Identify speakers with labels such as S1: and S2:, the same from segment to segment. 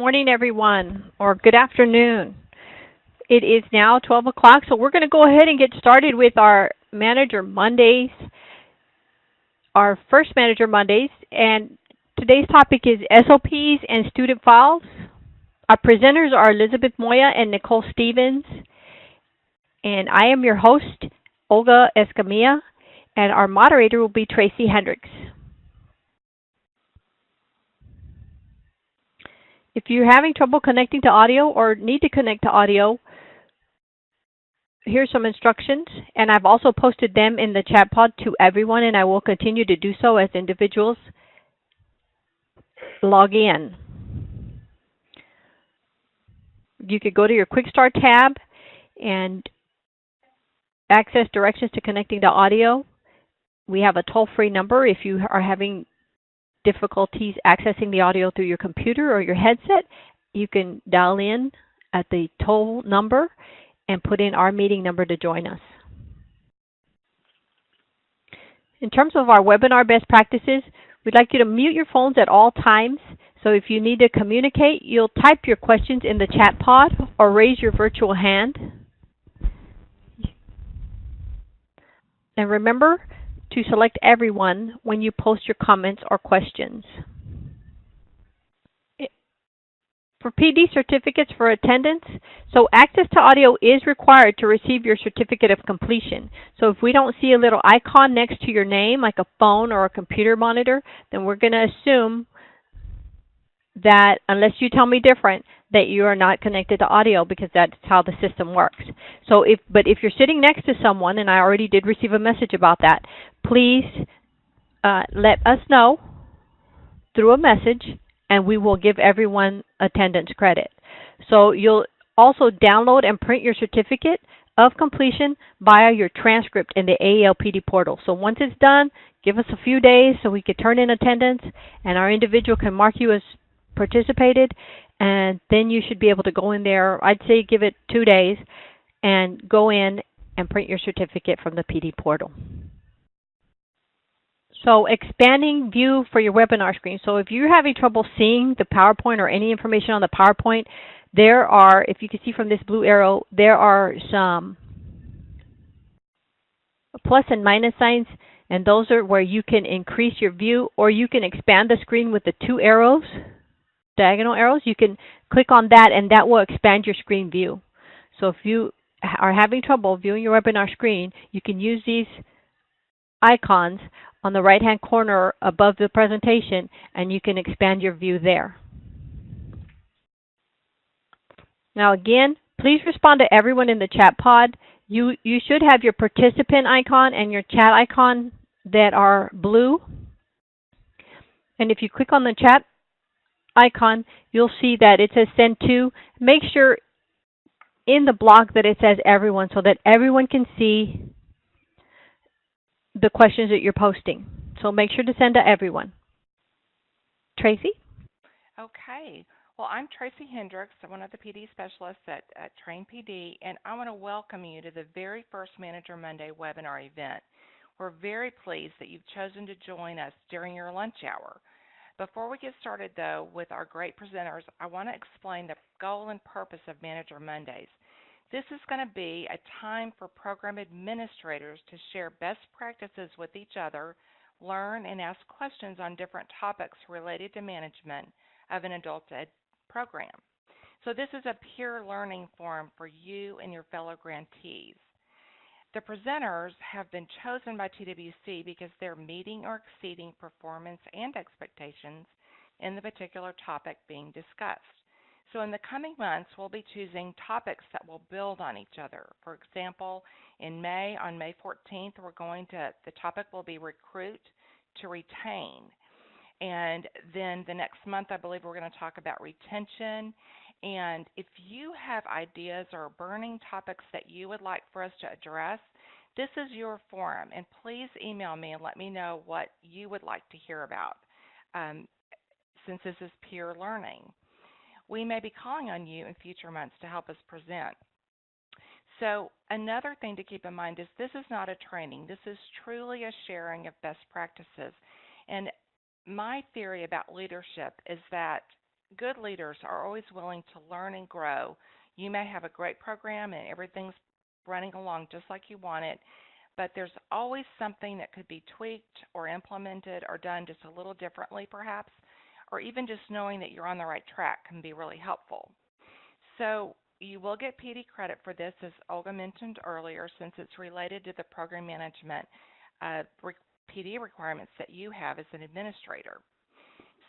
S1: morning, everyone, or good afternoon. It is now 12 o'clock, so we're going to go ahead and get started with our Manager Mondays, our first Manager Mondays, and today's topic is SOPs and student files. Our presenters are Elizabeth Moya and Nicole Stevens, and I am your host, Olga Escamilla, and our moderator will be Tracy Hendricks. If you're having trouble connecting to audio or need to connect to audio, here's some instructions, and I've also posted them in the chat pod to everyone, and I will continue to do so as individuals log in. You could go to your Quick Start tab and access directions to connecting to audio. We have a toll-free number if you are having difficulties accessing the audio through your computer or your headset. You can dial in at the toll number and put in our meeting number to join us. In terms of our webinar best practices, we'd like you to mute your phones at all times. So if you need to communicate, you'll type your questions in the chat pod or raise your virtual hand. And remember to select everyone when you post your comments or questions. For PD certificates for attendance, so access to audio is required to receive your certificate of completion. So if we don't see a little icon next to your name, like a phone or a computer monitor, then we're going to assume that, unless you tell me different, that you are not connected to audio, because that's how the system works. So if you're sitting next to someone, and I already did receive a message about that, please let us know through a message, and we will give everyone attendance credit. So you'll also download and print your certificate of completion via your transcript in the AELPD portal. So once it's done, give us a few days so we can turn in attendance, and our individual can mark you as participated, and then you should be able to go in there. I'd say give it 2 days and go in and print your certificate from the PD portal. So expanding view for your webinar screen. So if you're having trouble seeing the PowerPoint or any information on the PowerPoint, there are, if you can see from this blue arrow, there are some plus and minus signs, and those are where you can increase your view, or you can expand the screen with the 2 arrows, diagonal arrows. You can click on that, and that will expand your screen view. So if you are having trouble viewing your webinar screen, you can use these icons on the right-hand corner above the presentation, and you can expand your view there. Now again, please respond to everyone in the chat pod. You should have your participant icon and your chat icon that are blue. And if you click on the chat icon, you'll see that it says send to. Make sure in the block that it says everyone, so that everyone can see the questions that you're posting. So make sure to send to everyone. Tracy?
S2: Okay. Well, I'm Tracy Hendricks. I'm one of the PD specialists at Train PD, and I want to welcome you to the very first Manager Monday webinar event. We're very pleased that you've chosen to join us during your lunch hour. Before we get started, though, with our great presenters, I want to explain the goal and purpose of Manager Mondays. This is going to be a time for program administrators to share best practices with each other, learn and ask questions on different topics related to management of an adult ed program. So this is a peer learning forum for you and your fellow grantees. The presenters have been chosen by TWC because they're meeting or exceeding performance and expectations in the particular topic being discussed. So in the coming months, we'll be choosing topics that will build on each other. For example, in May, on May 14th, the topic will be recruit to retain. And then the next month, I believe we're going to talk about retention. And if you have ideas or burning topics that you would like for us to address, this is your forum. And please email me and let me know what you would like to hear about, since this is peer learning. We may be calling on you in future months to help us present. So another thing to keep in mind is this is not a training. This is truly a sharing of best practices. And my theory about leadership is that good leaders are always willing to learn and grow. You may have a great program and everything's running along just like you want it, but there's always something that could be tweaked or implemented or done just a little differently, perhaps, or even just knowing that you're on the right track can be really helpful. So you will get PD credit for this, as Olga mentioned earlier, since it's related to the program management uh, PD requirements that you have as an administrator.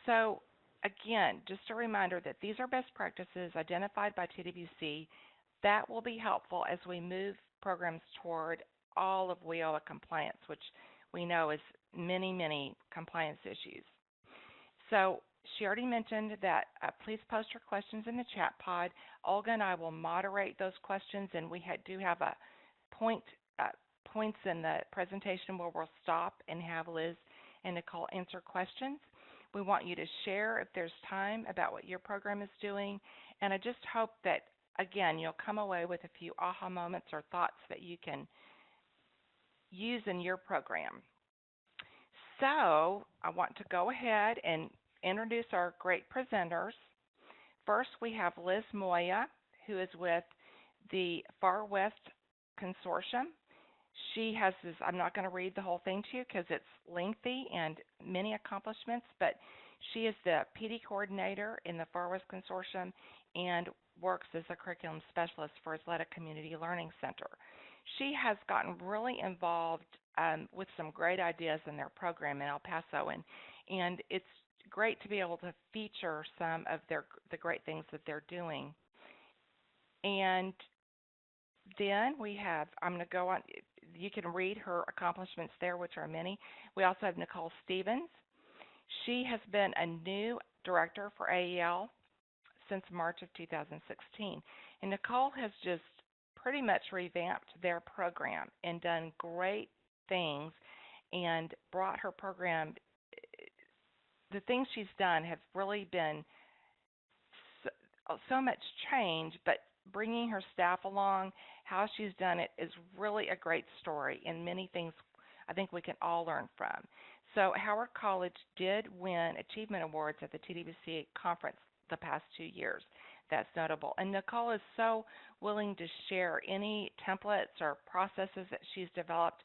S2: So again, just a reminder that these are best practices identified by TWC that will be helpful as we move programs toward all of WIOA compliance, which we know is many, many compliance issues. So she already mentioned that please post your questions in the chat pod. Olga and I will moderate those questions, and we do have a point points in the presentation where we'll stop and have Liz and Nicole answer questions. We want you to share, if there's time, about what your program is doing, and I just hope that, again, you'll come away with a few aha moments or thoughts that you can use in your program. So I want to go ahead and introduce our great presenters. First, we have Liz Moya, who is with the Far West Consortium. She has this, I'm not going to read the whole thing to you because it's lengthy and many accomplishments, but she is the PD coordinator in the Far West Consortium and works as a curriculum specialist for Athleta Community Learning Center. She has gotten really involved with some great ideas in their program in El Paso, and it's great to be able to feature some of the great things that they're doing. And then we have, I'm going to go on, you can read her accomplishments there, which are many. We also have Nicole Stevens. She has been a new director for AEL since March of 2016. And Nicole has just pretty much revamped their program and done great things and brought her program. The things she's done have really been so much change, but bringing her staff along, how she's done it is really a great story and many things I think we can all learn from. So Howard College did win achievement awards at the TWC conference the past 2 years. That's notable. And Nicole is so willing to share any templates or processes that she's developed.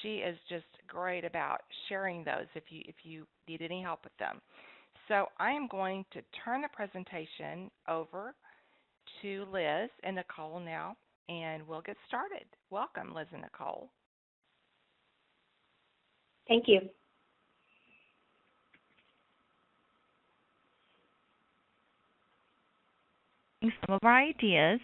S2: She is just great about sharing those if you need any help with them. So I am going to turn the presentation over to Liz and Nicole now, and we'll get started. Welcome, Liz and Nicole.
S3: Thank you.
S4: Some of our ideas,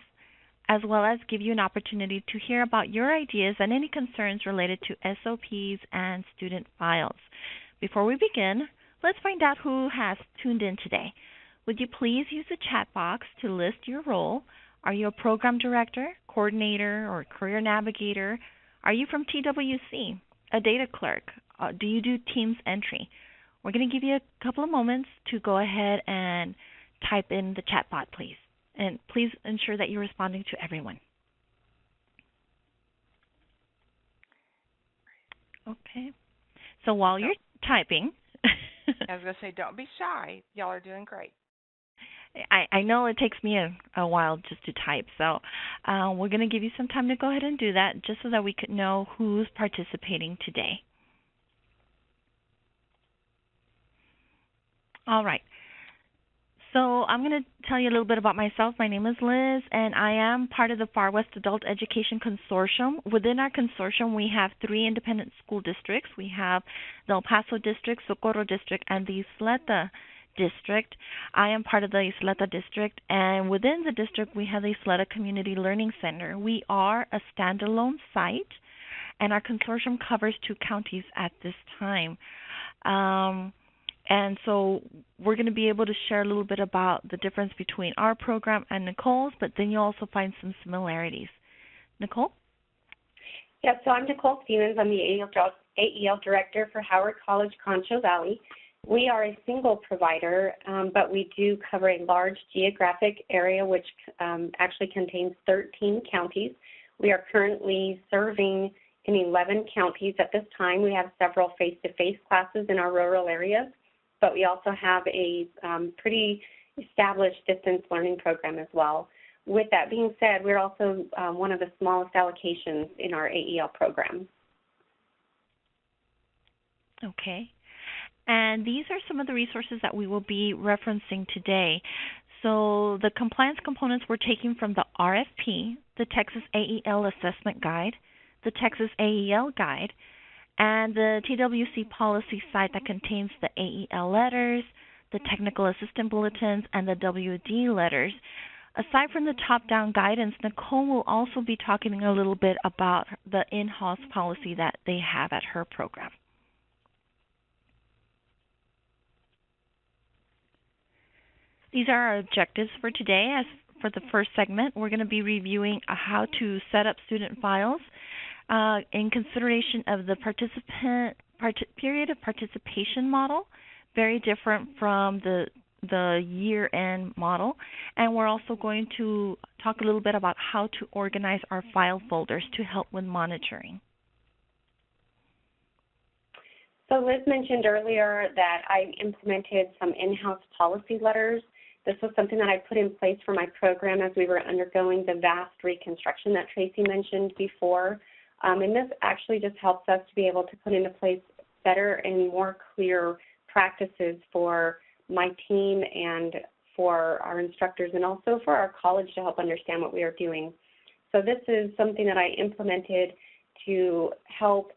S4: as well as give you an opportunity to hear about your ideas and any concerns related to SOPs and student files. Before we begin, let's find out who has tuned in today. Would you please use the chat box to list your role? Are you a program director, coordinator, or career navigator? Are you from TWC, a data clerk? Do you do Teams entry? We're going to give you a couple of moments to go ahead and type in the chat bot, please. And please ensure that you're responding to everyone. Okay. So while you're typing,
S2: I was going to say, don't be shy. Y'all are doing great.
S4: I know it takes me a while just to type, so we're going to give you some time to go ahead and do that just so that we could know who's participating today. All right. So I'm going to tell you a little bit about myself. My name is Liz, and I am part of the Far West Adult Education Consortium. Within our consortium, we have 3 independent school districts. We have the El Paso District, Socorro District, and the Isleta District. I am part of the Isleta District, and within the district, we have the Isleta Community Learning Center. We are a standalone site, and our consortium covers 2 counties at this time. And so we're going to be able to share a little bit about the difference between our program and Nicole's, but then you'll also find some similarities. Nicole?
S3: Yeah, so I'm Nicole Stevens. I'm the AEL Director for Howard College, Concho Valley. We are a single provider, but we do cover a large geographic area which actually contains 13 counties. We are currently serving in 11 counties at this time. We have several face-to-face classes in our rural areas, but we also have a pretty established distance learning program as well. With that being said, we're also one of the smallest allocations in our AEL program.
S4: Okay. And these are some of the resources that we will be referencing today. So the compliance components we're taking from the RFP, the Texas AEL Assessment Guide, the Texas AEL Guide, and the TWC policy site that contains the AEL letters, the technical assistant bulletins, and the WD letters. Aside from the top-down guidance, Nicole will also be talking a little bit about the in-house policy that they have at her program. These are our objectives for today. As for the first segment, we're going to be reviewing how to set up student files in consideration of the period of participation model, very different from the year-end model. And we're also going to talk a little bit about how to organize our file folders to help with monitoring.
S3: So Liz mentioned earlier that I implemented some in-house policy letters. This was something that I put in place for my program as we were undergoing the vast reconstruction that Tracy mentioned before. And this actually just helps us to be able to put into place better and more clear practices for my team and for our instructors and also for our college to help understand what we are doing. So this is something that I implemented to help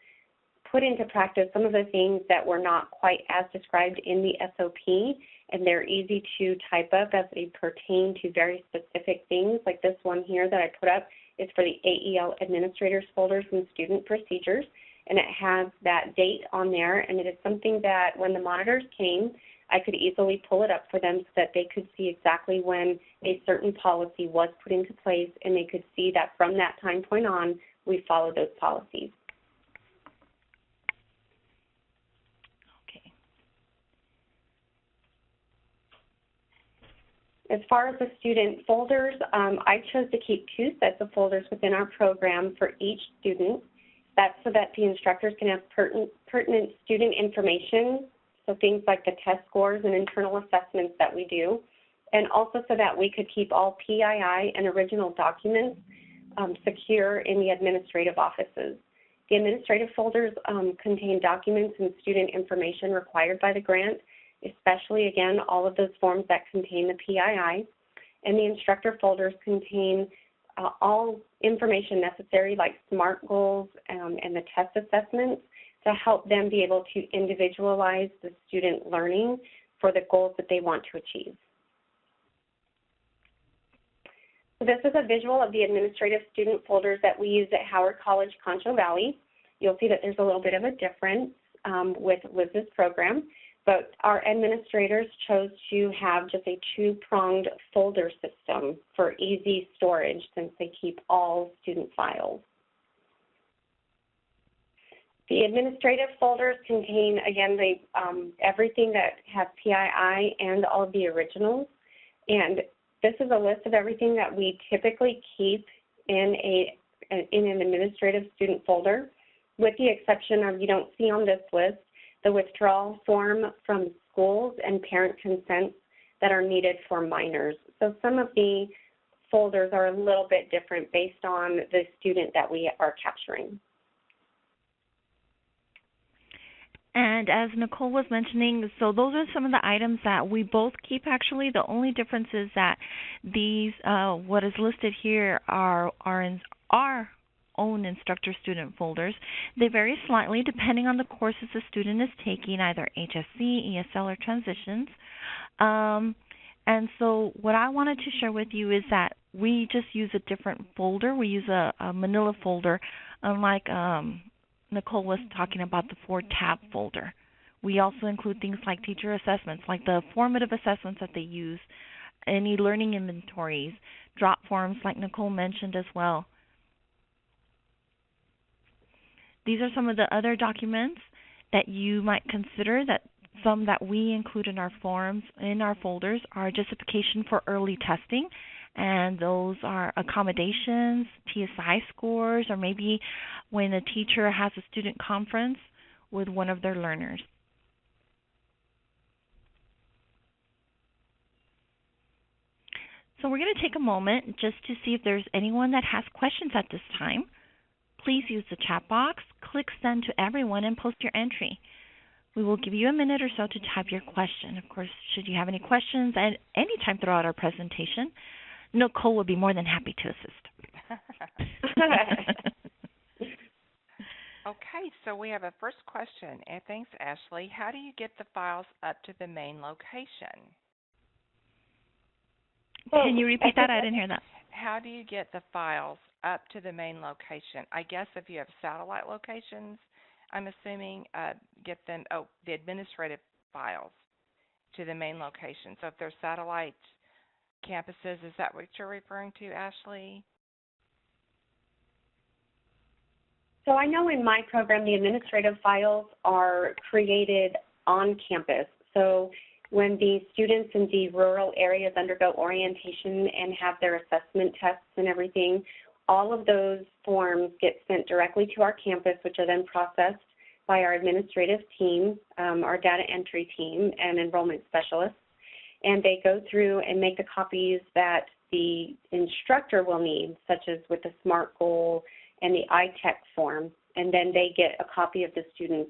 S3: put into practice some of the things that were not quite as described in the SOP, and they're easy to type up as they pertain to very specific things. Like this one here that I put up is for the AEL administrators folders and student procedures, and it has that date on there, and it is something that when the monitors came, I could easily pull it up for them so that they could see exactly when a certain policy was put into place, and they could see that from that time point on, we followed those policies. As far as the student folders, I chose to keep 2 sets of folders within our program for each student. That's so that the instructors can have pertinent student information, so things like the test scores and internal assessments that we do, and also so that we could keep all PII and original documents secure in the administrative offices. The administrative folders contain documents and student information required by the grant, especially, again, all of those forms that contain the PII. And the instructor folders contain all information necessary, like SMART goals and the test assessments, to help them be able to individualize the student learning for the goals that they want to achieve. So this is a visual of the administrative student folders that we use at Howard College, Concho Valley. You'll see that there's a little bit of a difference with Liz's program. But our administrators chose to have just a 2-pronged folder system for easy storage since they keep all student files. The administrative folders contain, again, everything that has PII and all of the originals. And this is a list of everything that we typically keep in an administrative student folder, with the exception of, you don't see on this list, the withdrawal form from schools and parent consents that are needed for minors. So some of the folders are a little bit different based on the student that we are capturing.
S4: And as Nicole was mentioning, so those are some of the items that we both keep actually. The only difference is that these, what is listed here are in our own instructor-student folders. They vary slightly depending on the courses the student is taking, either HSC, ESL, or transitions. And so what I wanted to share with you is that we just use a different folder. We use a manila folder, unlike Nicole was talking about the 4-tab folder. We also include things like teacher assessments, like the formative assessments that they use, any learning inventories, drop forms like Nicole mentioned as well. These are some of the other documents that you might consider. That some that we include in our forms, in our folders, are justification for early testing, and those are accommodations, TSI scores, or maybe when a teacher has a student conference with one of their learners. So we're going to take a moment just to see if there's anyone that has questions at this time. Please use the chat box, click send to everyone, and post your entry. We will give you a minute or so to type your question. Of course, should you have any questions at any time throughout our presentation, Nicole will be more than happy to assist.
S2: Okay, so we have a first question. And thanks, Ashley. How do you get the files up to the main location?
S4: Can you repeat that? I didn't hear that.
S2: How do you get the files up to the main location? I guess if you have satellite locations, I'm assuming, get them, the administrative files to the main location. So if there's satellite campuses, is that what you're referring to, Ashley?
S3: So I know in my program, the administrative files are created on campus. So when the students in the rural areas undergo orientation and have their assessment tests and everything, all of those forms get sent directly to our campus, which are then processed by our administrative team, our data entry team, and enrollment specialists. And they go through and make the copies that the instructor will need, such as with the SMART goal and the ITEC form. And then they get a copy of the student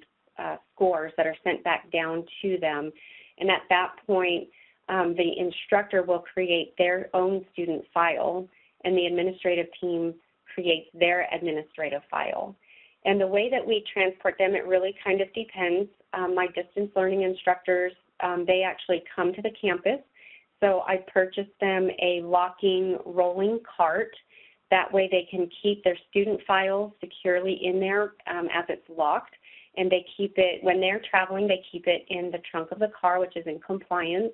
S3: scores that are sent back down to them. And at that point, the instructor will create their own student file, and the administrative team creates their administrative file. And the way that we transport them, it really kind of depends. My distance learning instructors, they actually come to the campus. So I purchased them a locking rolling cart. That way they can keep their student files securely in there as it's locked. And they keep it, when they're traveling, they keep it in the trunk of the car, which is in compliance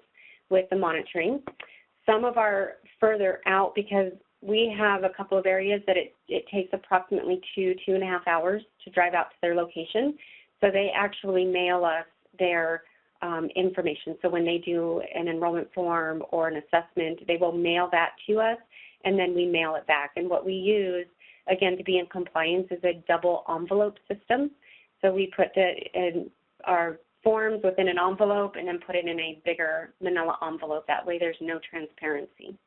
S3: with the monitoring. Some of our further out, because we have a couple of areas that it takes approximately 2.5 hours to drive out to their location. So they actually mail us their information. So when they do an enrollment form or an assessment, they will mail that to us, and then we mail it back. And what we use, again, to be in compliance is a double envelope system. So we put our forms within an envelope and then put it in a bigger manila envelope. That way there's no transparency.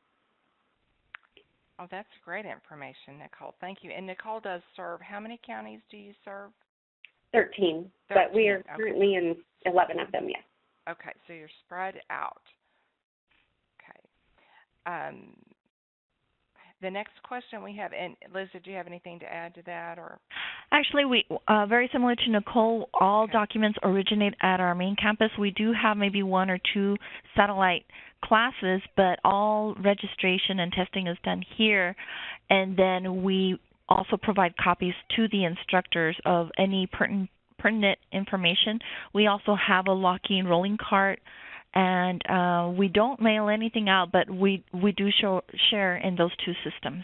S2: Oh, that's great information, Nicole. Thank you. And Nicole does serve, how many counties do you serve?
S3: 13, but we are currently in 11 of them, yes.
S2: Okay, so you're spread out. Okay. The next question we have, and Liz, did you have anything to add to that? Or
S4: actually, we very similar to Nicole, all documents originate at our main campus. We do have maybe 1 or 2 satellite classes, but all registration and testing is done here. And then we also provide copies to the instructors of any pertinent information. We also have a locking rolling cart, and we don't mail anything out, but we do share in those 2 systems.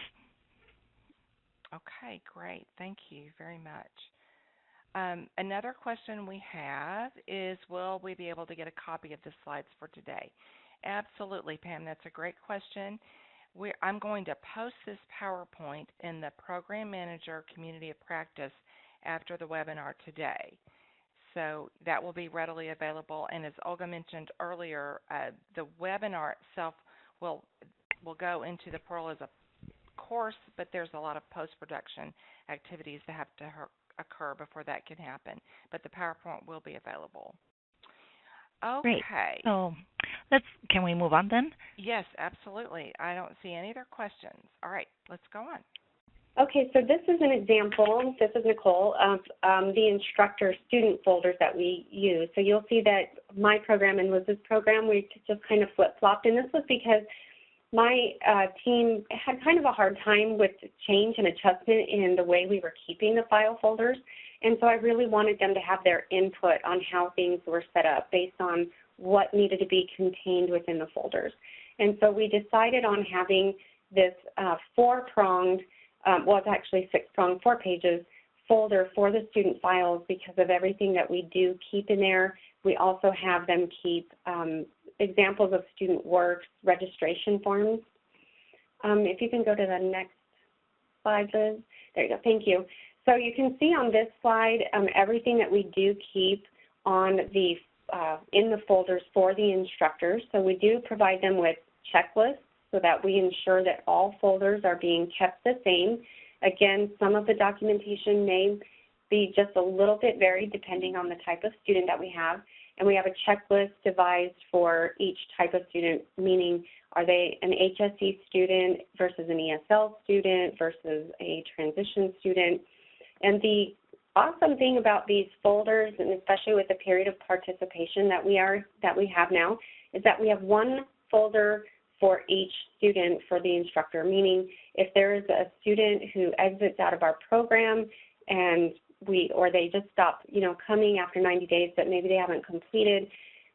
S2: Okay, great. Thank you very much. Another question we have is, will we be able to get a copy of the slides for today? Absolutely, Pam. That's a great question. I'm going to post this PowerPoint in the Program Manager Community of Practice after the webinar today. So that will be readily available. And as Olga mentioned earlier, the webinar itself will go into the portal as a course, but there's a lot of post-production activities that have to occur before that can happen. But the PowerPoint will be available. Okay.
S4: Great. So can we move on then?
S2: Yes, absolutely. I don't see any other questions. All right, let's go on.
S3: Okay, so this is an example, this is Nicole, of the instructor student folders that we use. So you'll see that my program and Liz's program, we just kind of flip-flopped. And this was because my team had kind of a hard time with change and adjustment in the way we were keeping the file folders. And so I really wanted them to have their input on how things were set up based on what needed to be contained within the folders. And so we decided on having this 4-pronged, well, it's actually 6-pronged, 4 pages folder for the student files because of everything that we do keep in there. We also have them keep examples of student works, registration forms. If you can go to the next slide, Liz. There you go. Thank you. So you can see on this slide everything that we do keep on in the folders for the instructors. So we do provide them with checklists so that we ensure that all folders are being kept the same. Again, some of the documentation may be just a little bit varied depending on the type of student that we have. And we have a checklist devised for each type of student, meaning are they an HSE student versus an ESL student versus a transition student. And the awesome thing about these folders, and especially with the period of participation that we have now, is that we have one folder for each student for the instructor, meaning if there is a student who exits out of our program and they just stop, coming after 90 days, but maybe they haven't completed,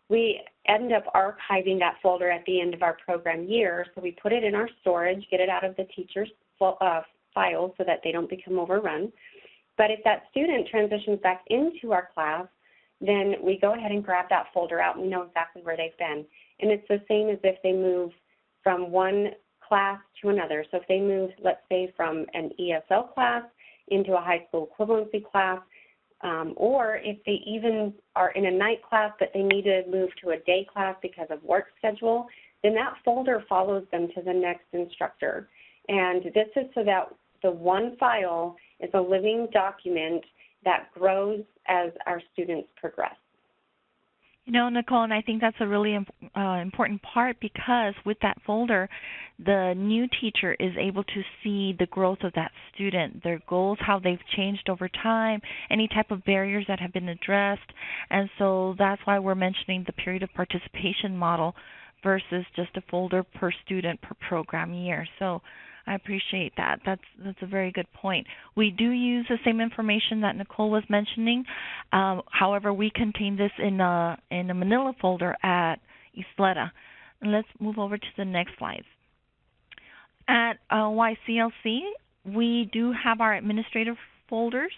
S3: we end up archiving that folder at the end of our program year. So we put it in our storage, get it out of the teacher's files so that they don't become overrun. But if that student transitions back into our class, then we go ahead and grab that folder out and we know exactly where they've been. And it's the same as if they move from one class to another. So if they move, let's say, from an ESL class into a high school equivalency class, or if they even are in a night class but they need to move to a day class because of work schedule, then that folder follows them to the next instructor. And this is so that the one file is a living document that grows as our students progress.
S4: Nicole, and I think that's a really important part, because with that folder, the new teacher is able to see the growth of that student, their goals, how they've changed over time, any type of barriers that have been addressed. And so that's why we're mentioning the period of participation model versus just a folder per student per program year. So I appreciate that. That's a very good point. We do use the same information that Nicole was mentioning. However, we contain this in a manila folder at Ysleta. And let's move over to the next slide. At YCLC, we do have our administrative folders.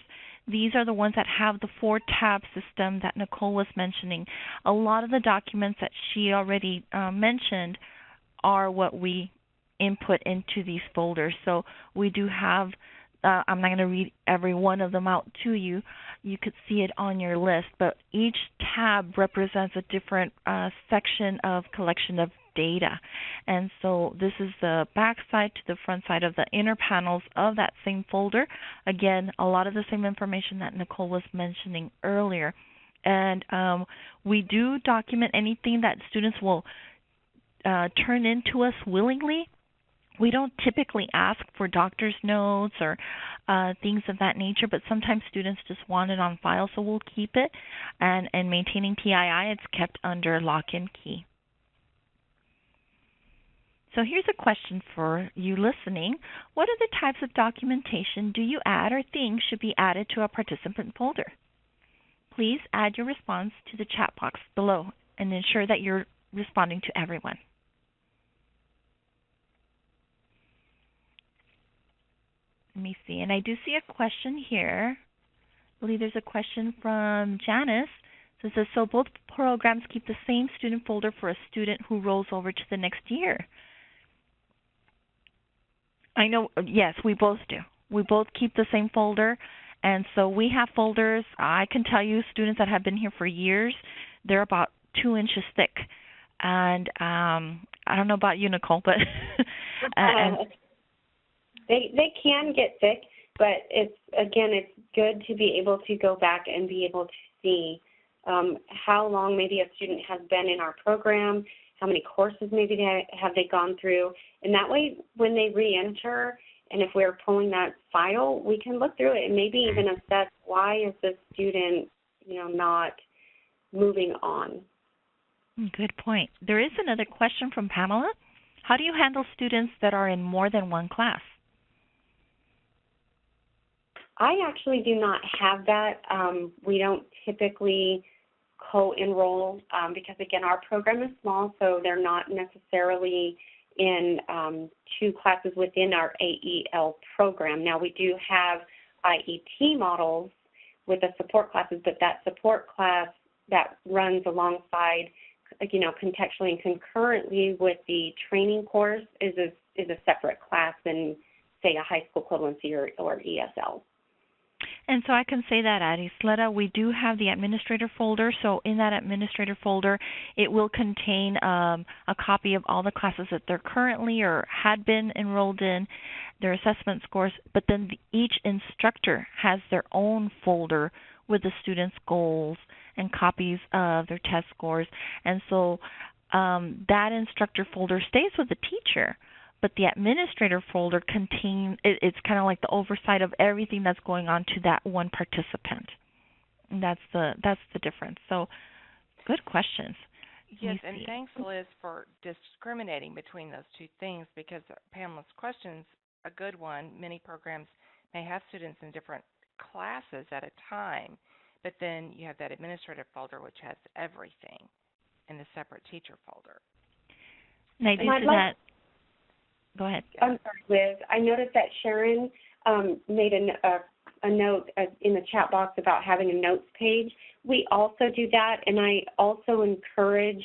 S4: These are the ones that have the 4-tab system that Nicole was mentioning. A lot of the documents that she already mentioned are what we input into these folders. So we do have, I'm not going to read every one of them out to you. You could see it on your list, but each tab represents a different section of collection of data. And so this is the back side to the front side of the inner panels of that same folder. Again, a lot of the same information that Nicole was mentioning earlier. And we do document anything that students will turn in to us willingly. We don't typically ask for doctor's notes or things of that nature, but sometimes students just want it on file, so we'll keep it. And maintaining PII, it's kept under lock and key. So here's a question for you listening. What other types of documentation do you add or think should be added to a participant folder? Please add your response to the chat box below and ensure that you're responding to everyone. Let me see. And I do see a question here. I believe there's a question from Janice. So it says, so both programs keep the same student folder for a student who rolls over to the next year? I know, yes, we both do. We both keep the same folder. And so we have folders. I can tell you students that have been here for years, they're about 2 inches thick. And I don't know about you, Nicole, but
S3: They can get thick, but it's good to be able to go back and be able to see how long maybe a student has been in our program, how many courses maybe have they gone through, and that way when they re-enter, and if we're pulling that file, we can look through it and maybe even assess why is this student, not moving on.
S4: Good point. There is another question from Pamela. How do you handle students that are in more than one class?
S3: I actually do not have that. We don't typically co-enroll because, again, our program is small, so they're not necessarily in 2 classes within our AEL program. Now, we do have IEP models with the support classes, but that support class that runs alongside, contextually and concurrently with the training course is a separate class than, say, a high school equivalency or ESL.
S4: And so I can say that at Isleta, we do have the administrator folder. So in that administrator folder, it will contain a copy of all the classes that they're currently or had been enrolled in, their assessment scores, but then each instructor has their own folder with the students' goals and copies of their test scores. And so that instructor folder stays with the teacher, but the administrator folder contains, it's kind of like the oversight of everything that's going on to that one participant. And that's the difference. So good questions.
S2: Yes, and thanks, Liz, for discriminating between those two things, because Pamela's question's a good one. Many programs may have students in different classes at a time, but then you have that administrative folder which has everything in the separate teacher folder.
S4: And I do see that. Go ahead.
S3: I'm sorry, Liz. I noticed that Sharon made a note in the chat box about having a notes page. We also do that, and I also encourage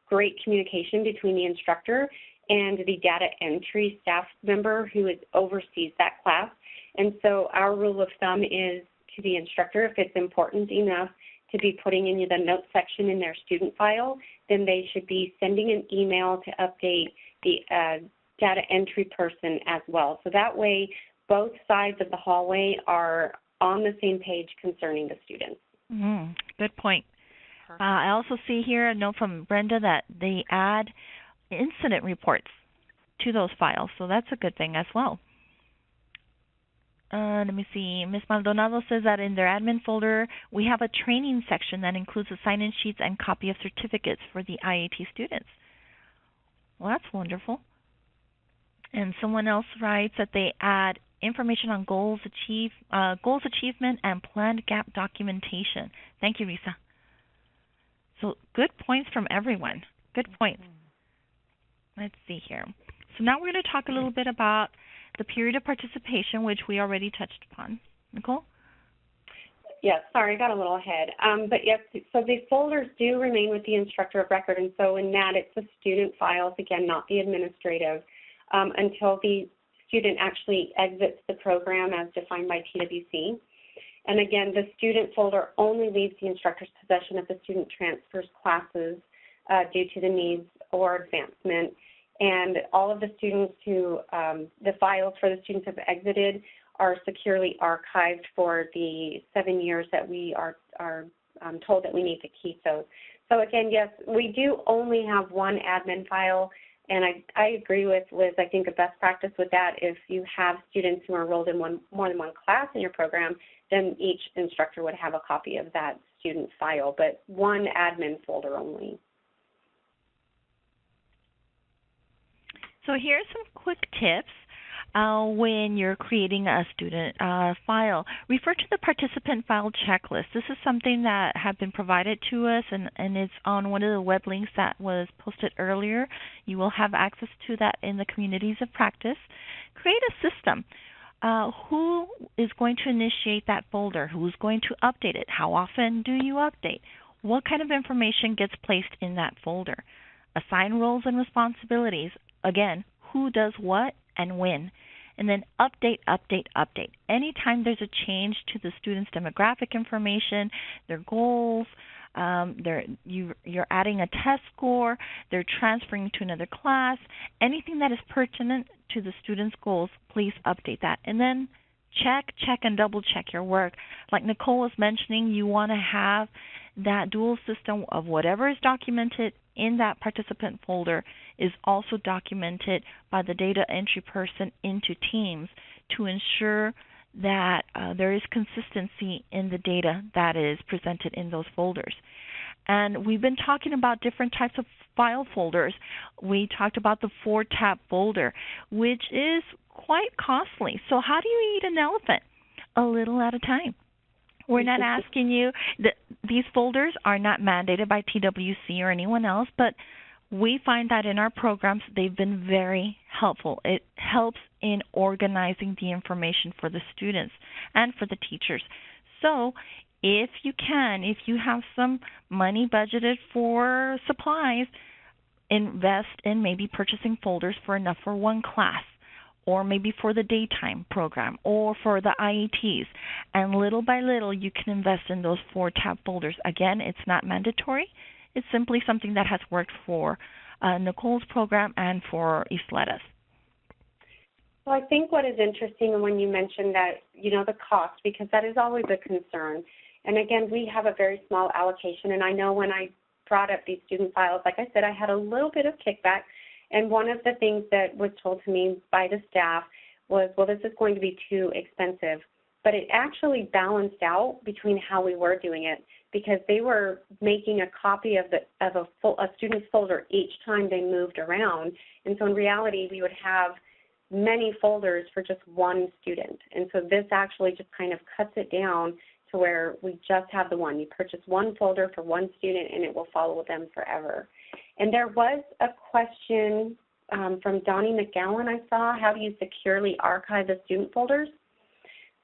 S3: great communication between the instructor and the data entry staff member who oversees that class. And so our rule of thumb is to the instructor, if it's important enough to be putting in the notes section in their student file, then they should be sending an email to update the data entry person as well. So that way, both sides of the hallway are on the same page concerning the students.
S4: Good point. I also see here a note from Brenda that they add incident reports to those files, so that's a good thing as well. Let me see. Ms. Maldonado says that in their admin folder, we have a training section that includes the sign-in sheets and copy of certificates for the IAT students. Well, that's wonderful. And someone else writes that they add information on goals achievement and planned gap documentation. Thank you, Risa. So good points from everyone. Good points. Let's see here. So now we're going to talk a little bit about the period of participation, which we already touched upon. Nicole?
S3: Yes, sorry, I got a little ahead. But yes, so the folders do remain with the instructor of record, and so in that it's the student files, again, not the administrative, until the student actually exits the program as defined by TWC. And again, the student folder only leaves the instructor's possession if the student transfers classes due to the needs or advancement. And all of the students who, the files for the students who have exited are securely archived for the 7 years that we are told that we need to keep those. So again, yes, we do only have one admin file, and I agree with Liz. I think a best practice with that, if you have students who are enrolled in more than one class in your program, then each instructor would have a copy of that student file, but one admin folder only.
S4: So here are some quick tips when you're creating a student file. Refer to the participant file checklist. This is something that had been provided to us, and it's on one of the web links that was posted earlier. You will have access to that in the communities of practice. Create a system. Who is going to initiate that folder? Who's going to update it? How often do you update? What kind of information gets placed in that folder? Assign roles and responsibilities. Again, who does what and when. And then update, update, update. Anytime there's a change to the student's demographic information, their goals, you're adding a test score, they're transferring to another class, anything that is pertinent to the student's goals, please update that. And then check, and double check your work. Like Nicole was mentioning, you want to have that dual system of whatever is documented in that participant folder is also documented by the data entry person into Teams to ensure that there is consistency in the data that is presented in those folders. And we've been talking about different types of file folders. We talked about the 4-tab folder, which is quite costly. So how do you eat an elephant? A little at a time. We're not asking you, these folders are not mandated by TWC or anyone else, but we find that in our programs they've been very helpful. It helps in organizing the information for the students and for the teachers. So if you have some money budgeted for supplies, invest in maybe purchasing folders for enough for one class or maybe for the daytime program or for the IETs. And little by little, you can invest in those 4 tab folders. Again, it's not mandatory. It's simply something that has worked for Nicole's program and for Isletta's.
S3: Well, I think what is interesting when you mentioned that, the cost, because that is always a concern. And again, we have a very small allocation, and I know when I brought up these student files, like I said, I had a little bit of kickback. And one of the things that was told to me by the staff was, well, this is going to be too expensive. But it actually balanced out between how we were doing it, because they were making a copy of a student's folder each time they moved around. And so in reality, we would have many folders for just one student. And so this actually just kind of cuts it down to where we just have the one. You purchase one folder for one student, and it will follow them forever. And there was a question from Donnie McGowan I saw, how do you securely archive the student folders?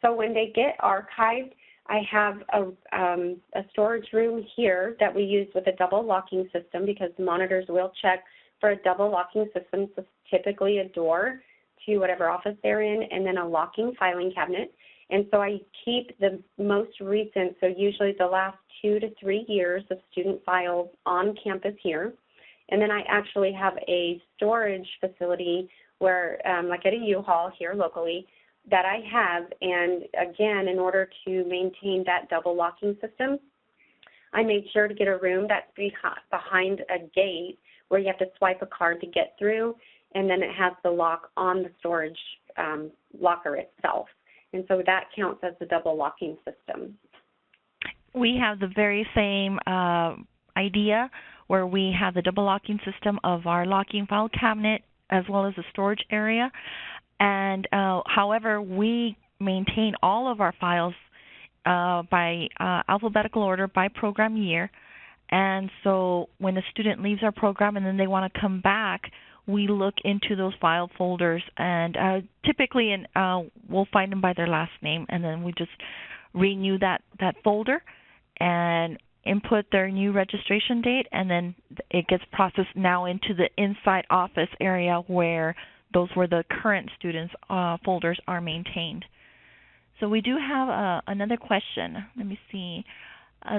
S3: So when they get archived, I have a storage room here that we use with a double locking system, because the monitors will check for a double locking system, so typically a door to whatever office they're in, and then a locking filing cabinet. And so I keep the most recent, so usually the last 2 to 3 years of student files on campus here. And then I actually have a storage facility where, like at a U-Haul here locally, that I have. And again, in order to maintain that double locking system, I made sure to get a room that's behind a gate where you have to swipe a card to get through, and then it has the lock on the storage locker itself. And so that counts as the double locking system.
S4: We have the very same idea, where we have the double locking system of our locking file cabinet as well as the storage area. And however, we maintain all of our files by alphabetical order by program year. And so when a student leaves our program and then they want to come back, we look into those file folders, and typically we'll find them by their last name, and then we just renew that folder and input their new registration date, and then it gets processed now into the inside office area where the current students' folders are maintained. So we do have another question. Let me see.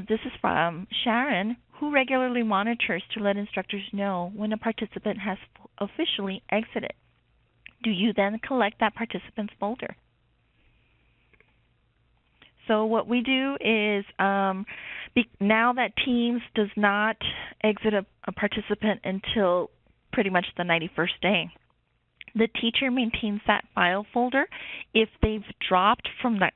S4: This is from Sharon. Who regularly monitors to let instructors know when a participant has officially exited? Do you then collect that participant's folder? So what we do is, now that Teams does not exit a participant until pretty much the 91st day, the teacher maintains that file folder. If they've dropped from that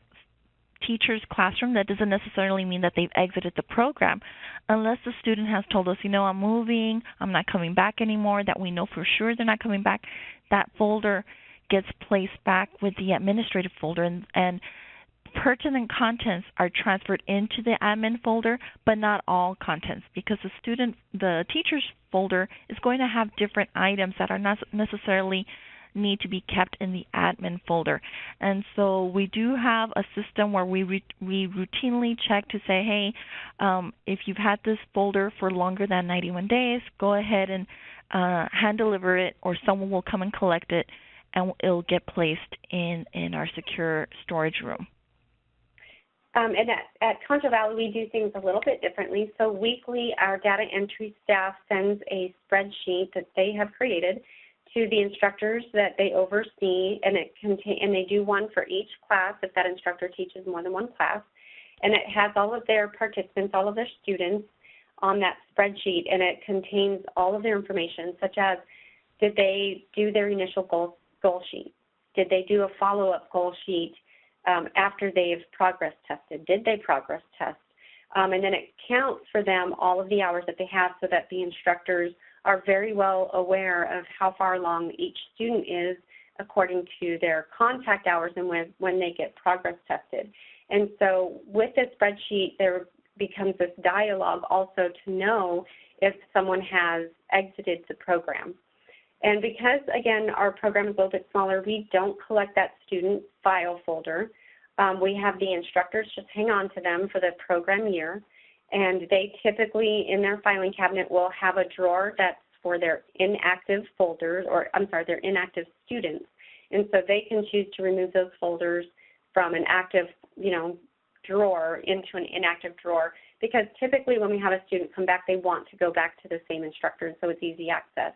S4: teacher's classroom, that doesn't necessarily mean that they've exited the program, unless the student has told us, I'm moving, I'm not coming back anymore, that we know for sure they're not coming back. That folder gets placed back with the administrative folder, and pertinent contents are transferred into the admin folder, but not all contents, because the teacher's folder is going to have different items that are not necessarily need to be kept in the admin folder. And so we do have a system where we routinely check to say, hey, if you've had this folder for longer than 91 days, go ahead and hand deliver it, or someone will come and collect it, and it'll get placed in our secure storage room.
S3: And at Concho Valley, we do things a little bit differently. So weekly, our data entry staff sends a spreadsheet that they have created to the instructors that they oversee, and and they do one for each class if that instructor teaches more than one class. And it has all of their participants, all of their students on that spreadsheet, and it contains all of their information, such as did they do their initial goal sheet? Did they do a follow-up goal sheet after they've progress tested? Did they progress test? And then it counts for them all of the hours that they have, so that the instructors are very well aware of how far along each student is according to their contact hours and when they get progress tested. And so with this spreadsheet, there becomes this dialogue also to know if someone has exited the program. And because, again, our program is a little bit smaller, we don't collect that student file folder. We have the instructors just hang on to them for the program year. And they typically, in their filing cabinet, will have a drawer that's for their inactive folders, their inactive students. And so they can choose to remove those folders from an active, drawer into an inactive drawer, because typically when we have a student come back, they want to go back to the same instructor, and so it's easy access.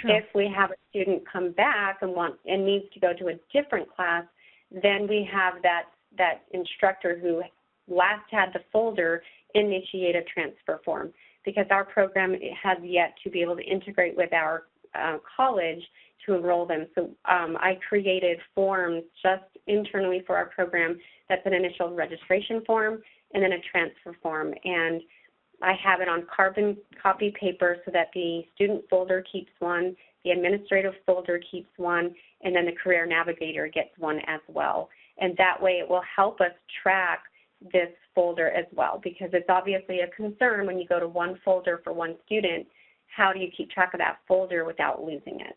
S4: True.
S3: If we have a student come back and needs to go to a different class, then we have that instructor who last had the folder initiate a transfer form, because our program has yet to be able to integrate with our college to enroll them. So I created forms just internally for our program. That's an initial registration form and then a transfer form. And I have it on carbon copy paper so that the student folder keeps one, the administrative folder keeps one, and then the career navigator gets one as well. And that way it will help us track this folder as well, because it's obviously a concern when you go to one folder for one student. How do you keep track of that folder without losing it?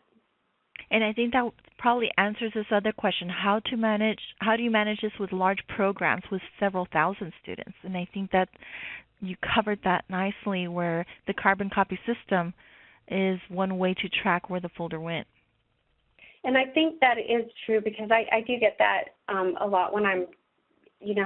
S4: And I think that probably answers this other question: how do you manage this with large programs with several thousand students? And I think that you covered that nicely, where the carbon copy system is one way to track where the folder went.
S3: And I think that is true, because I do get that a lot when I'm,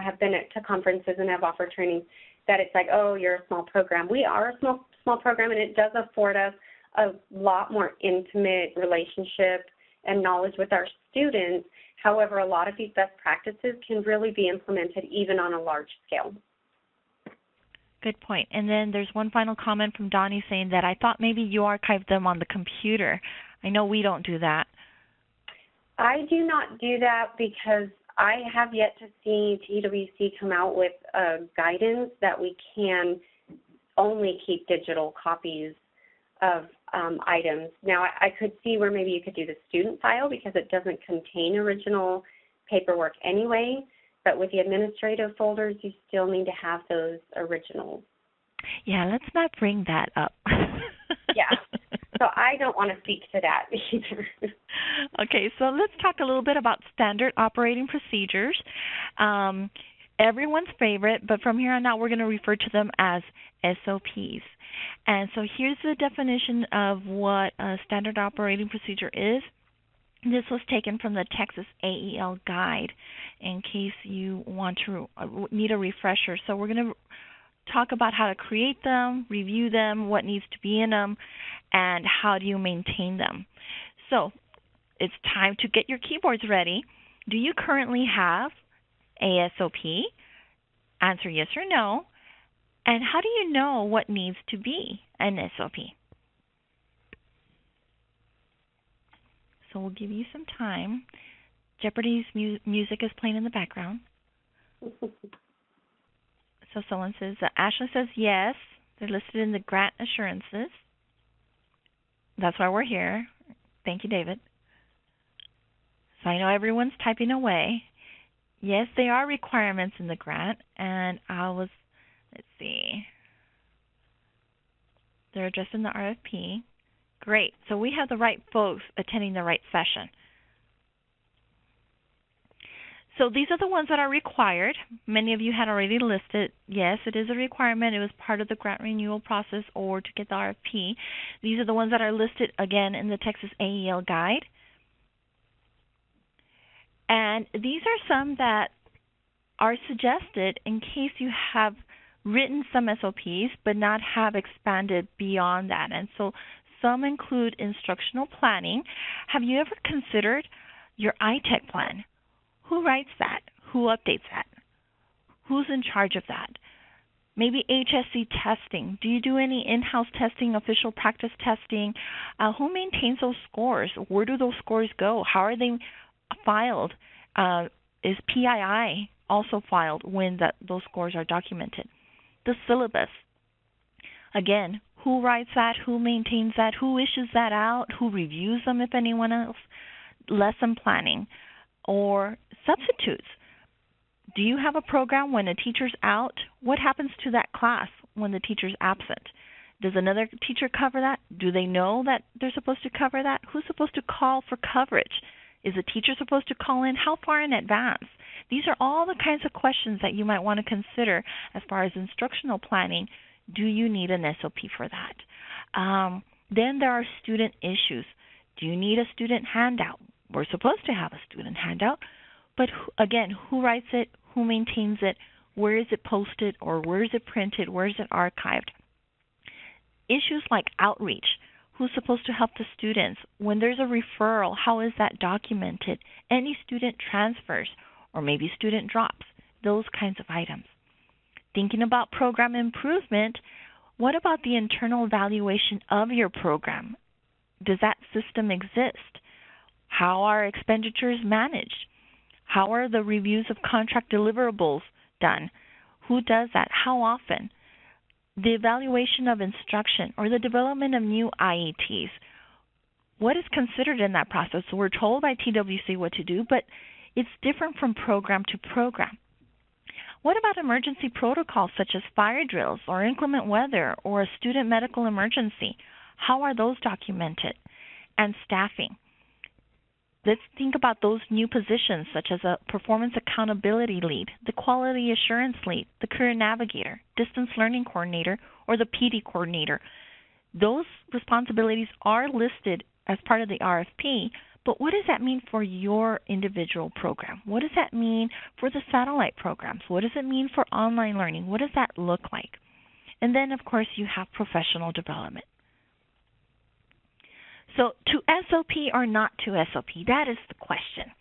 S3: have been to conferences and have offered training, that it's like, oh, you're a small program. We are a small program, and it does afford us a lot more intimate relationship and knowledge with our students. However, a lot of these best practices can really be implemented even on a large scale.
S4: Good point. And then there's one final comment from Donnie saying that I thought maybe you archived them on the computer. I know we don't do that.
S3: I do not do that because I have yet to see TWC come out with guidance that we can only keep digital copies of items. Now, I could see where maybe you could do the student file because it doesn't contain original paperwork anyway, but with the administrative folders, you still need to have those originals.
S4: Yeah, let's not bring that up.
S3: Yeah. So I don't want to speak to that either.
S4: Okay, so let's talk a little bit about standard operating procedures. Everyone's favorite, but from here on out, we're going to refer to them as SOPs. And so here's the definition of what a standard operating procedure is. This was taken from the Texas AEL guide in case you want to need a refresher. So we're going to talk about how to create them, review them, what needs to be in them, and how do you maintain them. So it's time to get your keyboards ready. Do you currently have a SOP? Answer yes or no. And how do you know what needs to be an SOP? So we'll give you some time. Jeopardy's music is playing in the background. So someone says, Ashley says yes. They're listed in the grant assurances. That's why we're here. Thank you, David. So I know everyone's typing away. Yes, they are requirements in the grant, and let's see. They're addressed in the RFP. Great. So we have the right folks attending the right session. So these are the ones that are required. Many of you had already listed. Yes, it is a requirement. It was part of the grant renewal process or to get the RFP. These are the ones that are listed, again, in the Texas AEL guide. And these are some that are suggested in case you have written some SOPs but not have expanded beyond that. And so some include instructional planning. Have you ever considered your ITech plan? Who writes that? Who updates that? Who's in charge of that? Maybe HSC testing. Do you do any in-house testing, official practice testing? Who maintains those scores? Where do those scores go? How are they filed? Is PII also filed when those scores are documented? The syllabus. Again, who writes that? Who maintains that? Who issues that out? Who reviews them, if anyone else? Lesson planning or substitutes. Do you have a program when a teacher's out? What happens to that class when the teacher's absent? Does another teacher cover that? Do they know that they're supposed to cover that? Who's supposed to call for coverage? Is the teacher supposed to call in? How far in advance? These are all the kinds of questions that you might want to consider as far as instructional planning. Do you need an SOP for that? Then there are student issues. Do you need a student handout? We're supposed to have a student handout, but again, who writes it, who maintains it, where is it posted, or where is it printed, where is it archived? Issues like outreach, who's supposed to help the students? When there's a referral, how is that documented? Any student transfers, or maybe student drops, those kinds of items. Thinking about program improvement, what about the internal evaluation of your program? Does that system exist? How are expenditures managed? How are the reviews of contract deliverables done? Who does that? How often? The evaluation of instruction or the development of new IETs. What is considered in that process? So we're told by TWC what to do, but it's different from program to program. What about emergency protocols such as fire drills or inclement weather or a student medical emergency? How are those documented? And staffing. Let's think about those new positions such as a performance accountability lead, the quality assurance lead, the career navigator, distance learning coordinator, or the PD coordinator. Those responsibilities are listed as part of the RFP, but what does that mean for your individual program? What does that mean for the satellite programs? What does it mean for online learning? What does that look like? And then, of course, you have professional development. So to SOP or not to SOP, that is the question.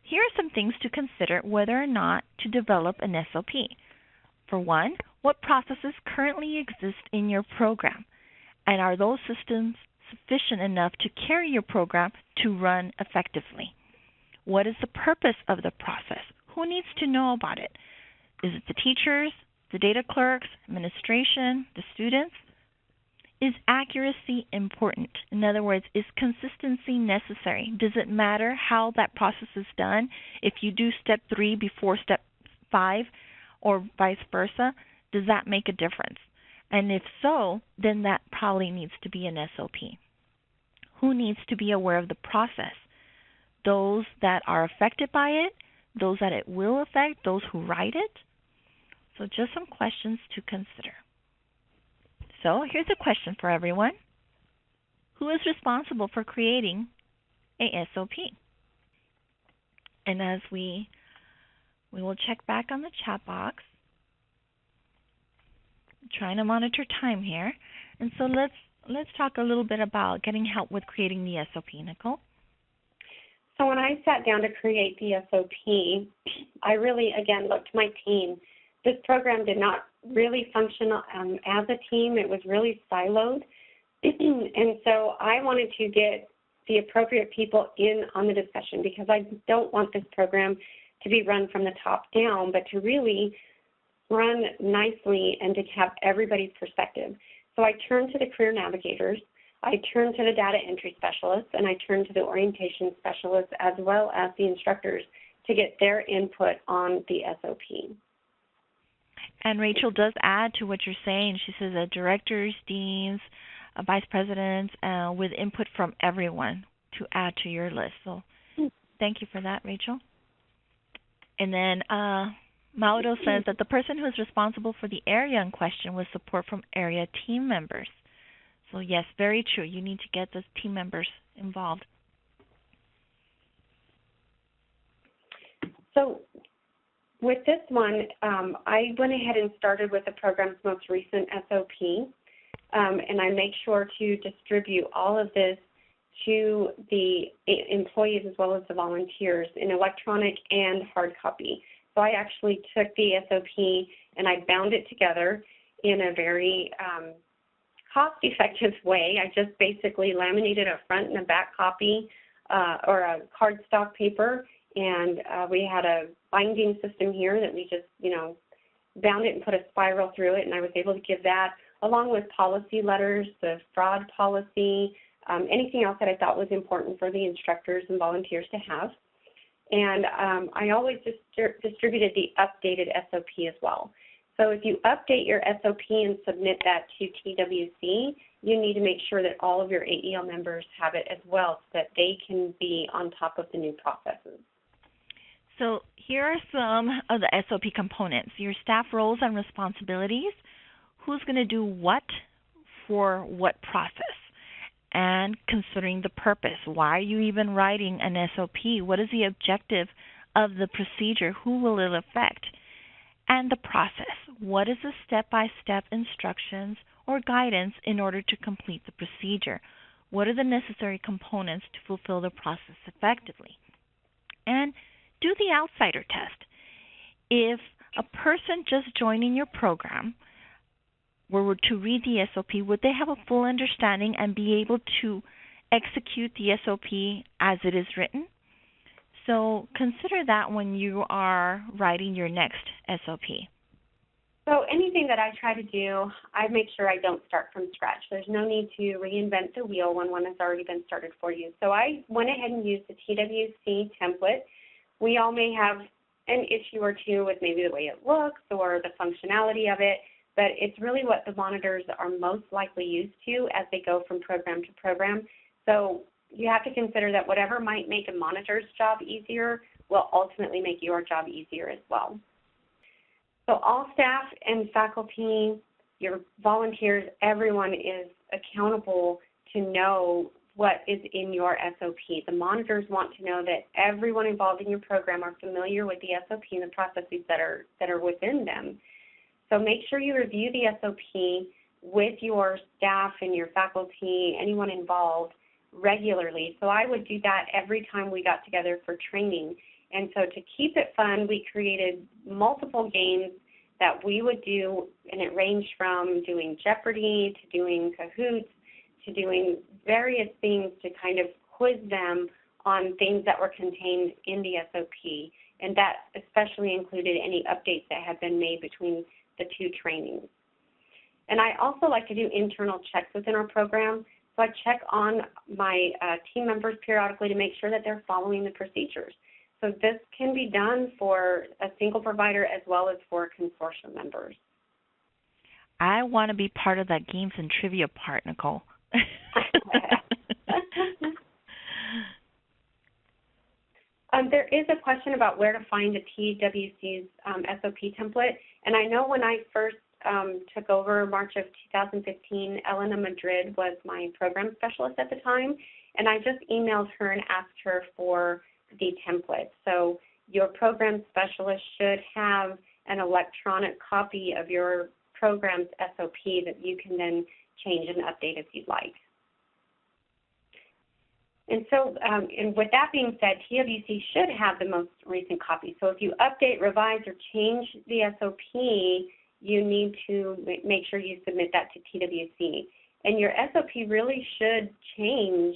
S4: Here are some things to consider whether or not to develop an SOP. For one, what processes currently exist in your program? And are those systems sufficient enough to carry your program to run effectively? What is the purpose of the process? Who needs to know about it? Is it the teachers, the data clerks, administration, the students? Is accuracy important? In other words, is consistency necessary? Does it matter how that process is done? If you do step 3 before step 5 or vice versa, does that make a difference? And if so, then that probably needs to be an SOP. Who needs to be aware of the process? Those that are affected by it, those that it will affect, those who write it. So just some questions to consider. So here's a question for everyone. Who is responsible for creating a SOP? And as we will check back on the chat box, I'm trying to monitor time here. And so let's talk a little bit about getting help with creating the SOP, Nicole.
S3: So when I sat down to create the SOP, I really, again, looked to my team. This program did not really function as a team. It was really siloed. And so I wanted to get the appropriate people in on the discussion because I don't want this program to be run from the top down, but to really run nicely and to have everybody's perspective. So I turned to the career navigators, I turned to the data entry specialists, and I turned to the orientation specialists as well as the instructors to get their input on the SOP.
S4: And Rachel does add to what you're saying. She says that directors, deans, vice presidents, with input from everyone to add to your list. So thank you for that, Rachel. And then Mauro says that the person who is responsible for the area in question was support from area team members. So yes, very true. You need to get those team members involved.
S3: So with this one, I went ahead and started with the program's most recent SOP, and I make sure to distribute all of this to the employees as well as the volunteers in electronic and hard copy. So I actually took the SOP and I bound it together in a very cost-effective way. I just basically laminated a front and a back copy or a cardstock paper, and we had a binding system here that we just, bound it and put a spiral through it, and I was able to give that along with policy letters, the fraud policy, anything else that I thought was important for the instructors and volunteers to have. And I always distributed the updated SOP as well. So if you update your SOP and submit that to TWC, you need to make sure that all of your AEL members have it as well so that they can be on top of the new processes.
S4: So here are some of the SOP components. Your staff roles and responsibilities, who's going to do what for what process. and considering the purpose. Why are you even writing an SOP? What is the objective of the procedure? Who will it affect? And the process. What is the step-by-step instructions or guidance in order to complete the procedure? What are the necessary components to fulfill the process effectively? And do the outsider test. If a person just joining your program were to read the SOP, would they have a full understanding and be able to execute the SOP as it is written? So consider that when you are writing your next SOP.
S3: So anything that I try to do, I make sure I don't start from scratch. There's no need to reinvent the wheel when one has already been started for you. So I went ahead and used the TWC template. We all may have an issue or two with maybe the way it looks or the functionality of it, but it's really what the monitors are most likely used to as they go from program to program. So you have to consider that whatever might make a monitor's job easier will ultimately make your job easier as well. So all staff and faculty, your volunteers, everyone is accountable to know what is in your SOP. The monitors want to know that everyone involved in your program are familiar with the SOP and the processes that are within them. So make sure you review the SOP with your staff and your faculty, anyone involved, regularly. So I would do that every time we got together for training. And so to keep it fun, we created multiple games that we would do, and it ranged from doing Jeopardy to doing Kahoots to doing various things to kind of quiz them on things that were contained in the SOP. And that especially included any updates that had been made between the two trainings. And I also like to do internal checks within our program. So I check on my team members periodically to make sure that they're following the procedures. So this can be done for a single provider as well as for consortium members.
S4: I want to be part of that games and trivia part, Nicole.
S3: There is a question about where to find the TWC's SOP template. And I know when I first took over March of 2015, Elena Madrid was my program specialist at the time, and I just emailed her and asked her for the template. So your program specialist should have an electronic copy of your program's SOP that you can then change and update if you'd like. And so, and with that being said, TWC should have the most recent copy. So if you update, revise, or change the SOP, you need to make sure you submit that to TWC. And your SOP really should change,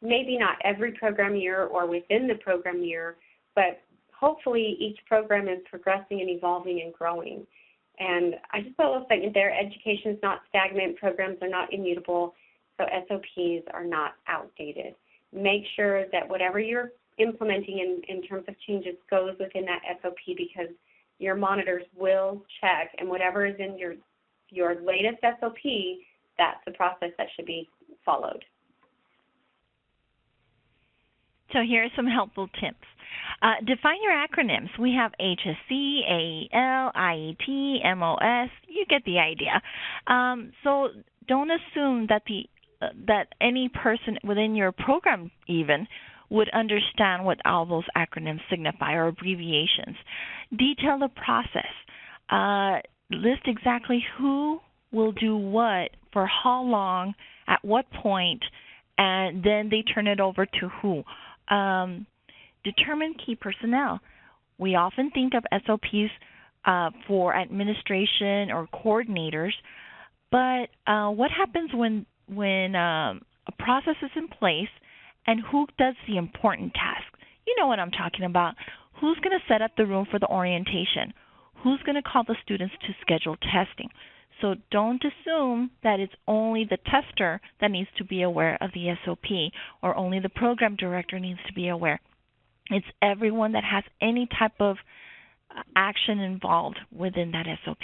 S3: maybe not every program year or within the program year, but hopefully each program is progressing and evolving and growing. And I just put a little statement there, education is not stagnant, programs are not immutable, so SOPs are not outdated. Make sure that whatever you're implementing in terms of changes goes within that SOP, because your monitors will check, and whatever is in your latest SOP, that's the process that should be followed.
S4: So here are some helpful tips. Define your acronyms. We have HSC, AEL, IET, MOS. You get the idea. So don't assume that that any person within your program even would understand what all those acronyms signify or abbreviations. Detail the process. List exactly who will do what for how long, at what point, and then they turn it over to who. Determine key personnel. We often think of SOPs for administration or coordinators, but what happens when a process is in place and who does the important task? You know what I'm talking about. Who's going to set up the room for the orientation? Who's going to call the students to schedule testing? So don't assume that it's only the tester that needs to be aware of the SOP or only the program director needs to be aware. It's everyone that has any type of action involved within that SOP.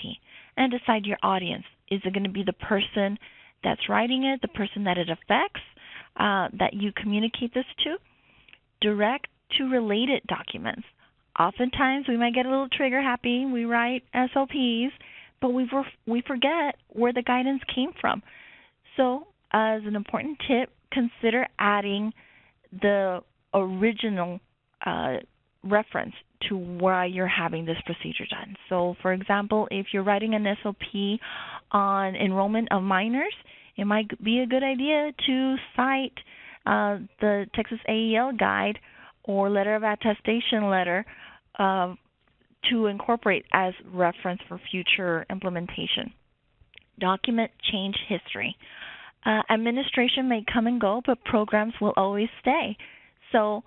S4: And decide your audience. Is it going to be the person that's writing it, the person that it affects, that you communicate this to? Direct to related documents. Oftentimes we might get a little trigger happy. We write SOPs, but we forget where the guidance came from. So as an important tip, consider adding the original reference to why you're having this procedure done. So, for example, if you're writing an SOP on enrollment of minors, it might be a good idea to cite the Texas AEL guide or letter of attestation letter to incorporate as reference for future implementation. Document change history. Administration may come and go, but programs will always stay. So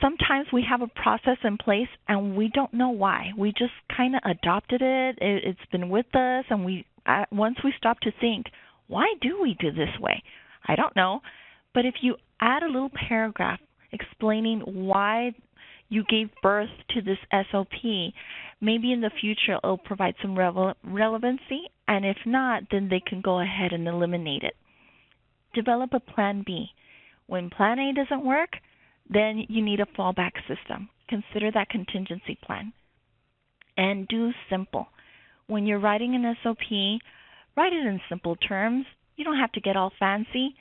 S4: sometimes we have a process in place and we don't know why. We just kind of adopted it. It's been with us, and once we stop to think, why do we do this way? I don't know. But if you add a little paragraph explaining why you gave birth to this SOP, maybe in the future it'll provide some relevancy, and if not, then they can go ahead and eliminate it. Develop a plan B. When plan A doesn't work, then you need a fallback system. Consider that contingency plan. And do simple. When you're writing an SOP, write it in simple terms. You don't have to get all fancy.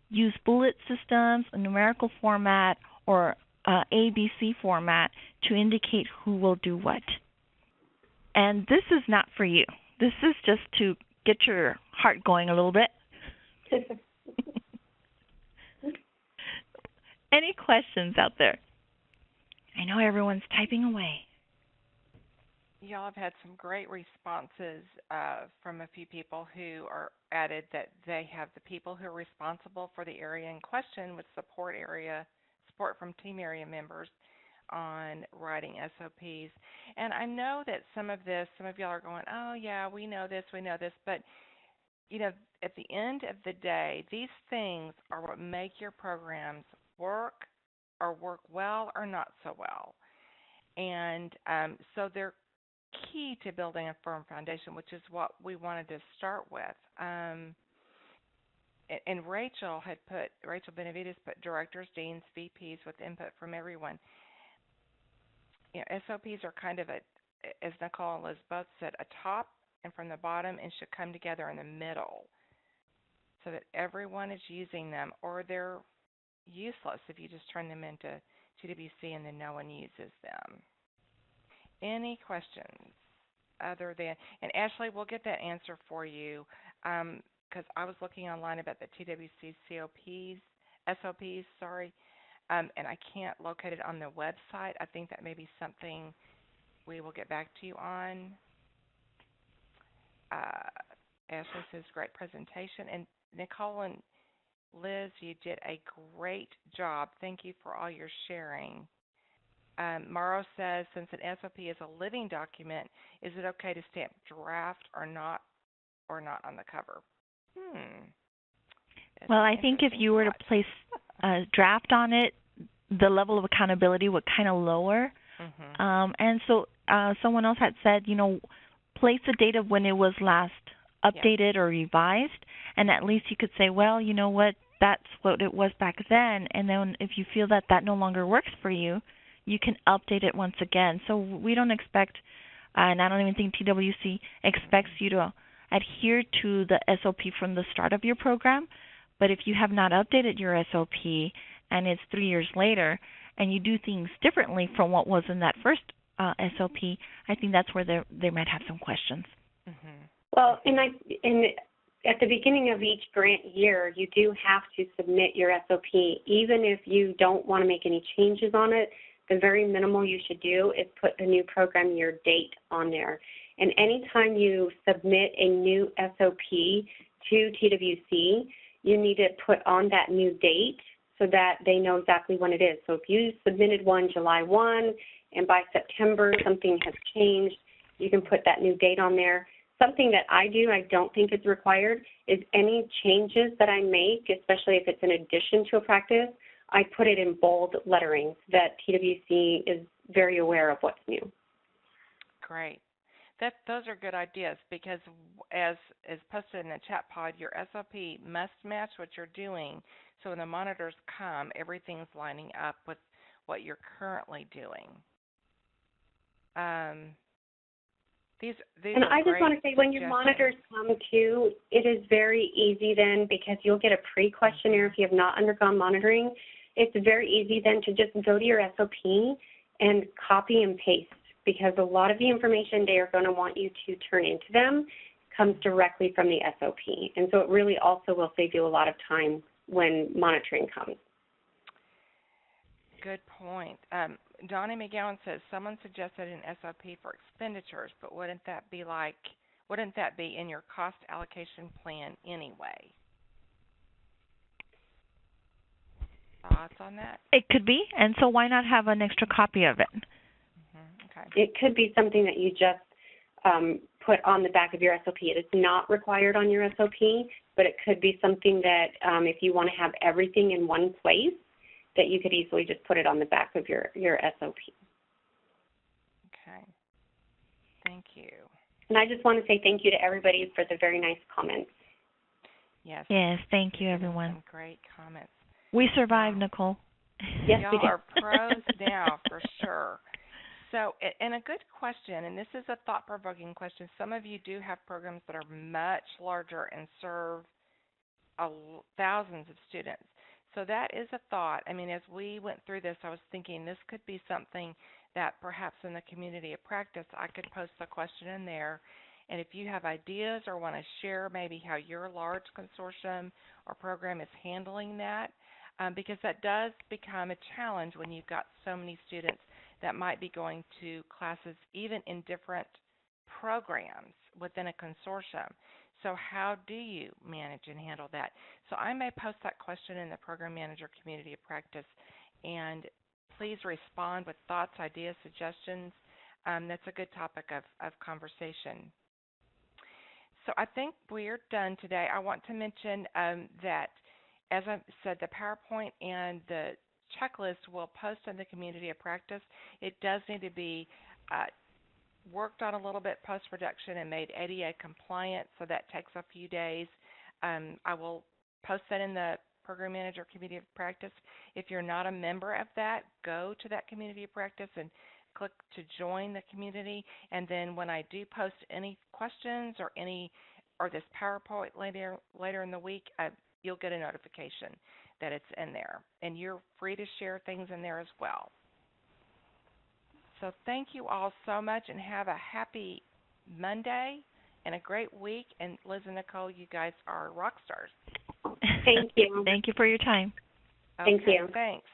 S4: Use bullet systems, a numerical format, or ABC format to indicate who will do what. And this is not for you. This is just to get your heart going a little bit. Any questions out there? I know everyone's typing away.
S2: Y'all have had some great responses from a few people who are added that they have the people who are responsible for the area in question with support from team area members on writing SOPs. And I know that some of y'all are going, oh yeah, we know this, but at the end of the day, these things are what make your programs work well or not so well. And so they're key to building a firm foundation, which is what we wanted to start with. And Rachel Benavides put directors, deans, VPs with input from everyone. SOPs are kind of as Nicole and Liz both said, a top and from the bottom, and should come together in the middle so that everyone is using them, or they're useless if you just turn them into TWC and then no one uses them. Any questions other than, and Ashley, we'll get that answer for you because I was looking online about the TWC SOPs, and I can't locate it on the website. I think that may be something we will get back to you on. Ashley says, great presentation. And Nicole and Liz, you did a great job. Thank you for all your sharing. Mauro says, since an SOP is a living document, is it okay to stamp draft or not on the cover?
S4: Well, I think if you were to place a draft on it, the level of accountability would kind of lower. Mm-hmm. And so someone else had said, place the date of when it was last updated or revised, and at least you could say, well, you know what, that's what it was back then, and then if you feel that no longer works for you, you can update it once again. So we don't expect, and I don't even think TWC expects you to adhere to the SOP from the start of your program, but if you have not updated your SOP and it's 3 years later and you do things differently from what was in that first SOP, I think that's where they might have some questions.
S3: Mm-hmm. Well, and at the beginning of each grant year, you do have to submit your SOP. Even if you don't want to make any changes on it, the very minimal you should do is put the new program year date on there. And anytime you submit a new SOP to TWC, you need to put on that new date so that they know exactly when it is. So if you submitted one July 1 and by September something has changed, you can put that new date on there. Something that I do, I don't think is required, is any changes that I make, especially if it's in addition to a practice, I put it in bold lettering so that TWC is very aware of what's new.
S2: Great. Those are good ideas because as posted in the chat pod, your SOP must match what you're doing. So when the monitors come, everything's lining up with what you're currently doing. These
S3: And
S2: are
S3: I just
S2: great
S3: want to say, when your
S2: suggestions.
S3: monitors come too, it is very easy then, because you'll get a pre-questionnaire if you have not undergone monitoring. It's very easy then to just go to your SOP and copy and paste, because a lot of the information they are going to want you to turn into them comes directly from the SOP. And so it really also will save you a lot of time when monitoring comes.
S2: Good point. Donnie McGowan says someone suggested an SOP for expenditures, but wouldn't that be in your cost allocation plan anyway? Thoughts on that?
S4: It could be, and so why not have an extra copy of it?
S2: Okay.
S3: It could be something that you just put on the back of your SOP. It is not required on your SOP, but it could be something that if you want to have everything in one place, that you could easily just put it on the back of your SOP.
S2: Okay. Thank you.
S3: And I just want to say thank you to everybody for the very nice comments.
S2: Yes.
S4: Yes, thank you,
S2: Some
S4: everyone.
S2: great comments.
S4: We survived, Nicole.
S3: Yes, we
S2: Y'all
S3: did.
S2: are pros now, for sure. So, and a good question, and this is a thought-provoking question. Some of you do have programs that are much larger and serve thousands of students. So that is a thought. I mean, as we went through this, I was thinking this could be something that perhaps in the community of practice, I could post the question in there. And if you have ideas or want to share maybe how your large consortium or program is handling that, because that does become a challenge when you've got so many students that might be going to classes even in different programs within a consortium. So how do you manage and handle that? So I may post that question in the Program Manager Community of Practice, and please respond with thoughts, ideas, suggestions. That's a good topic of conversation. So I think we're done today. I want to mention that, as I said, the PowerPoint and the checklist will post in the Community of Practice. It does need to be worked on a little bit post-production and made ADA compliant, so that takes a few days. I will post that in the Program Manager Community of Practice. If you're not a member of that, go to that Community of Practice and click to join the community, and then when I do post any questions or this PowerPoint later in the week, you'll get a notification that it's in there, and you're free to share things in there as well. So thank you all so much, and have a happy Monday and a great week. And Liz and Nicole, you guys are rock stars.
S3: Thank you.
S4: Thank you for your time.
S3: Thank
S2: Okay,
S3: you.
S2: Thanks.